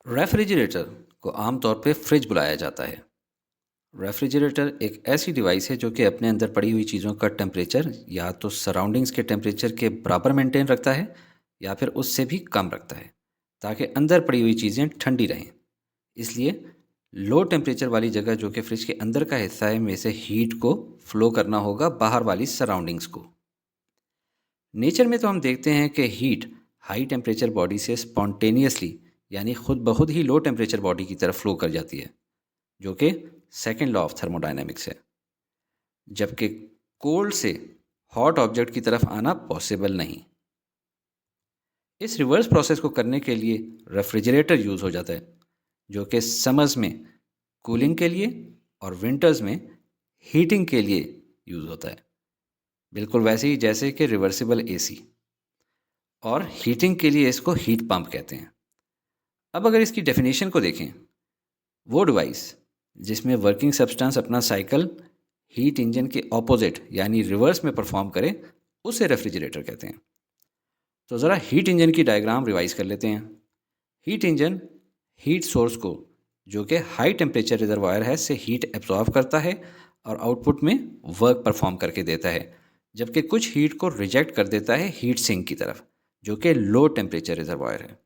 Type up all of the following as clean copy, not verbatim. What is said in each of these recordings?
Refrigerator को आमतौर पे फ्रिज बुलाया जाता है। रेफ्रिजरेटर एक ऐसी डिवाइस है जो कि अपने अंदर पड़ी हुई चीज़ों का टेम्परेचर या तो सराउंडिंग्स के टेम्परेचर के बराबर मेंटेन रखता है या फिर उससे भी कम रखता है, ताकि अंदर पड़ी हुई चीज़ें ठंडी रहें। इसलिए लो टेम्परेचर वाली जगह जो कि फ्रिज के अंदर का हिस्सा है में से हीट को फ्लो करना होगा बाहर वाली सराउंडिंग्स को। नेचर में तो हम देखते हैं कि हीट हाई टेम्परेचर बॉडी से स्पॉन्टेनियसली यानी खुद ब खुद ही लो टेम्परेचर बॉडी की तरफ फ्लो कर जाती है, जो कि सेकेंड लॉ ऑफ थर्मोडायनेमिक्स है। जबकि कोल्ड से हॉट ऑब्जेक्ट की तरफ आना पॉसिबल नहीं। इस रिवर्स प्रोसेस को करने के लिए रेफ्रिजरेटर यूज़ हो जाता है, जो कि समर्स में कूलिंग के लिए और विंटर्स में हीटिंग के लिए यूज़ होता है। बिल्कुल वैसे ही जैसे कि रिवर्सिबल एसी, और हीटिंग के लिए इसको हीट पंप कहते हैं। अब अगर इसकी डेफिनेशन को देखें, वो डिवाइस जिसमें वर्किंग सब्सटेंस अपना साइकिल हीट इंजन के ऑपोजिट यानी रिवर्स में परफॉर्म करे, उसे रेफ्रिजरेटर कहते हैं। तो ज़रा हीट इंजन की डायग्राम रिवाइज कर लेते हैं। हीट इंजन हीट सोर्स को, जो कि हाई टेम्परेचर रिजर्वायर है, से हीट एब्जॉर्व करता है और आउटपुट में वर्क परफॉर्म करके देता है, जबकि कुछ हीट को रिजेक्ट कर देता है हीट सिंक की तरफ, जो कि लो टेम्परेचर रिजर्वायर है।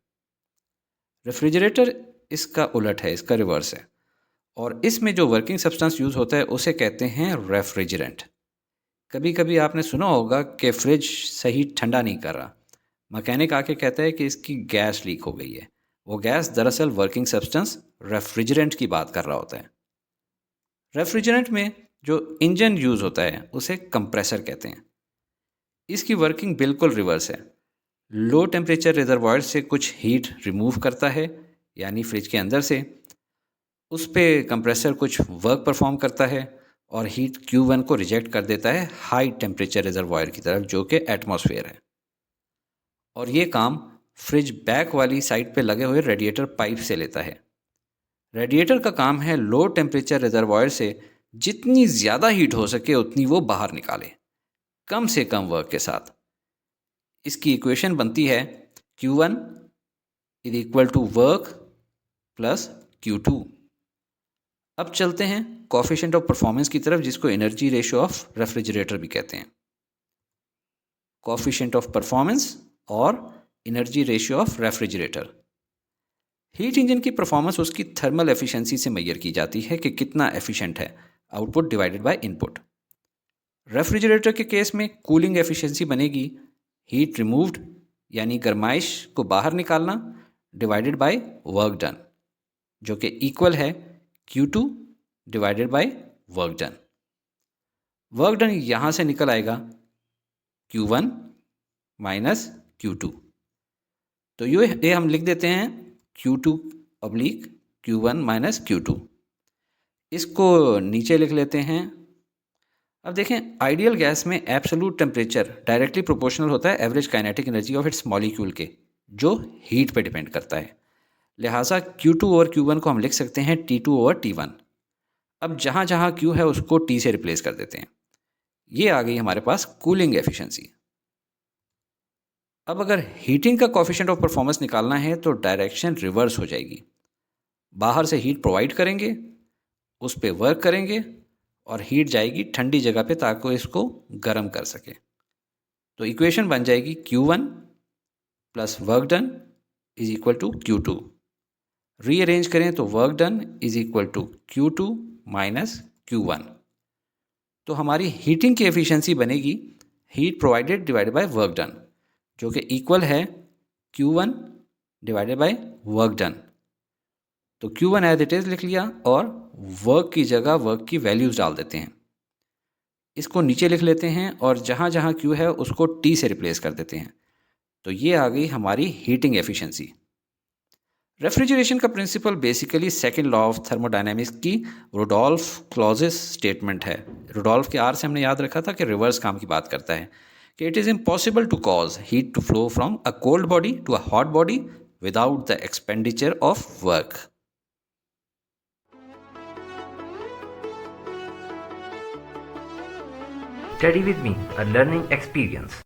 रेफ्रिजरेटर इसका उलट है, इसका रिवर्स है, और इसमें जो वर्किंग सब्सटेंस यूज़ होता है उसे कहते हैं रेफ्रिजरेंट। कभी कभी आपने सुना होगा कि फ्रिज सही ठंडा नहीं कर रहा, मैकेनिक आके कहता है कि इसकी गैस लीक हो गई है। वो गैस दरअसल वर्किंग सब्सटेंस रेफ्रिजरेंट की बात कर रहा होता है। रेफ्रिजरेंट में जो इंजन यूज़ होता है उसे कंप्रेसर कहते हैं। इसकी वर्किंग बिल्कुल रिवर्स है। लो टेम्परेचर रिजर्वायर से कुछ हीट रिमूव करता है, यानी फ्रिज के अंदर से उस पर कंप्रेसर कुछ वर्क परफॉर्म करता है और हीट Q1 को रिजेक्ट कर देता है हाई टेम्परेचर रिजर्वायर की तरफ, जो कि एटमॉस्फेयर है। और ये काम फ्रिज बैक वाली साइड पे लगे हुए रेडिएटर पाइप से लेता है। रेडिएटर का काम है लो टेम्परेचर रिजर्वायर से जितनी ज़्यादा हीट हो सके उतनी वो बाहर निकाले, कम से कम वर्क के साथ। इसकी इक्वेशन बनती है Q1 is equal to work plus Q2। अब चलते हैं कोफिशिएंट ऑफ परफॉर्मेंस की तरफ, जिसको एनर्जी रेशियो ऑफ रेफ्रिजरेटर भी कहते हैं। कोफिशिएंट ऑफ परफॉर्मेंस और energy ratio of refrigerator. Heat engine की परफॉर्मेंस उसकी थर्मल एफिशिएंसी से मेजर की जाती है कि कितना एफिशिएंट है, output divided by input. Refrigerator के केस में कूलिंग एफिशिएंसी बनेगी हीट रिमूव्ड यानी गर्माइश को बाहर निकालना डिवाइडेड बाय वर्क डन, जो कि इक्वल है Q2 divided by work done. Work done यहाँ से निकल आएगा Q1 माइनस Q2। तो ये हम लिख देते हैं Q2 oblique Q1 minus Q2। इसको नीचे लिख लेते हैं। अब देखें, आइडियल गैस में एब्सोल्यूट टेम्परेचर डायरेक्टली प्रोपोर्शनल होता है average kinetic energy of its molecule के, जो हीट पे डिपेंड करता है। लिहाजा Q2 ओवर Q1 को हम लिख सकते हैं T2 ओवर T1। अब जहाँ जहाँ Q है उसको T से रिप्लेस कर देते हैं। ये आ गई हमारे पास कूलिंग एफिशिएंसी। अब अगर हीटिंग का कोफिशिएंट ऑफ परफॉर्मेंस निकालना है तो डायरेक्शन रिवर्स हो जाएगी। बाहर से हीट प्रोवाइड करेंगे, उस पर वर्क करेंगे और हीट जाएगी ठंडी जगह पे ताकि इसको गर्म कर सके। तो इक्वेशन बन जाएगी Q1 plus work done is equal to Q2। Rearrange करें तो work done is equal to Q2 minus Q1। तो हमारी हीटिंग की एफिशिएंसी बनेगी heat provided divided by work done, जो कि इक्वल है Q1 divided by work done. तो Q1 एज इट इज़ लिख लिया और वर्क की जगह वर्क की वैल्यूज़ डाल देते हैं। इसको नीचे लिख लेते हैं और जहाँ जहाँ Q है उसको T से रिप्लेस कर देते हैं। तो ये आ गई हमारी हीटिंग एफिशिएंसी। रेफ्रिजरेशन का principle basically second law of thermodynamics की रुडोल्फ क्लॉजेस स्टेटमेंट है। रुडोल्फ के आर से हमने याद रखा था कि रिवर्स काम की बात करता है कि it is impossible to cause heat to flow from a cold body to a hot body without the expenditure of work. Study with me, a learning experience.